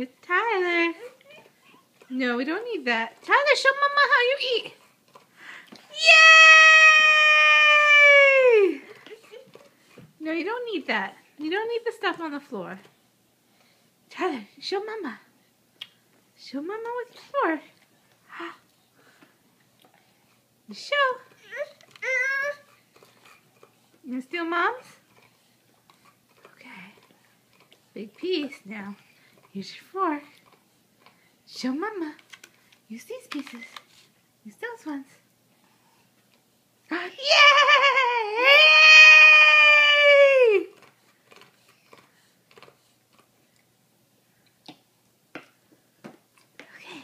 Good, Tyler. No, we don't need that. Tyler, show Mama how you eat. Yay! No, you don't need that. You don't need the stuff on the floor. Tyler, show Mama. Show Mama with your fork. Show. You gonna steal Mom's? Okay. Big piece now. Here's your fork. Show Mama. Use these pieces. Use those ones. Yay! Okay.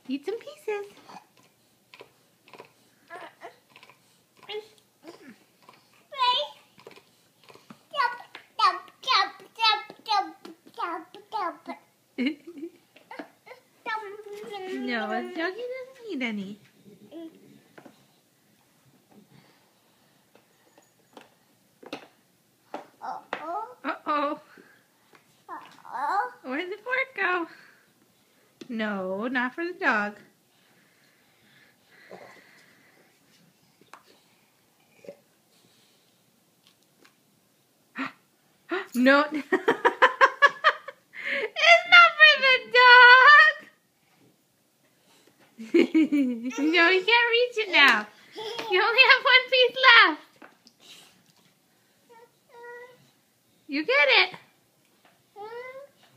Eat some pieces. No, Doggy doesn't need any. Uh-oh. Where'd the fork go? No, not for the dog. No. It's not for the dog. No, you can't reach it now. You only have one piece left. You get it.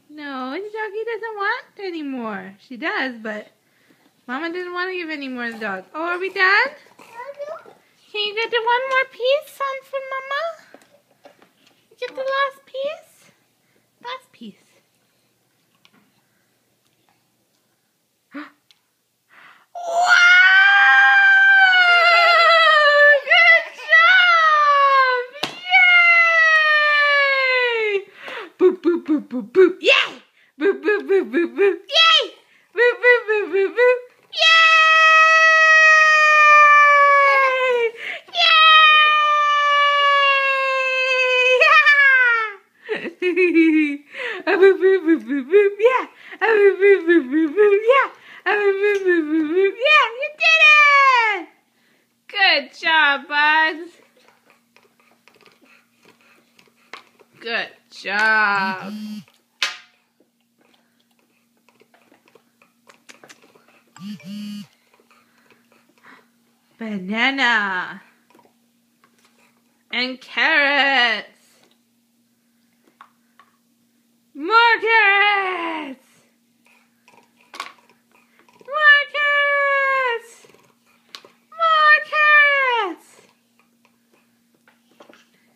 No, the doggy doesn't want anymore. She does, but Mama didn't want to give any more to the dog. Oh, are we done? Can you get the one more piece, son, for Mama? Get the last piece? Last piece. Wow! Good job! Yay! Boop, boop, boop, boop, boop. Yay! Boop, boop, boop, boop, boop. Yay! Boop, boop, boop, boop, boop. Boop, boop, boop, boop, boop, yeah. Boop, boop, boop, boop, boop, yeah. Boop, boop, boop, boop, boop, yeah. You did it! Good job, Bugs. Good job. Banana. And carrots. More carrots! More carrots! More carrots!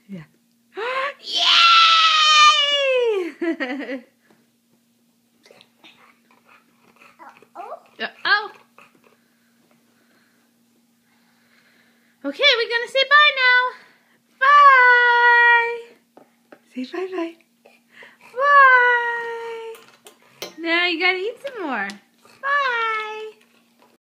Yeah. Yay! Uh-oh. Okay, we're gonna say bye now. Bye! Say bye-bye. Bye! Now you gotta eat some more.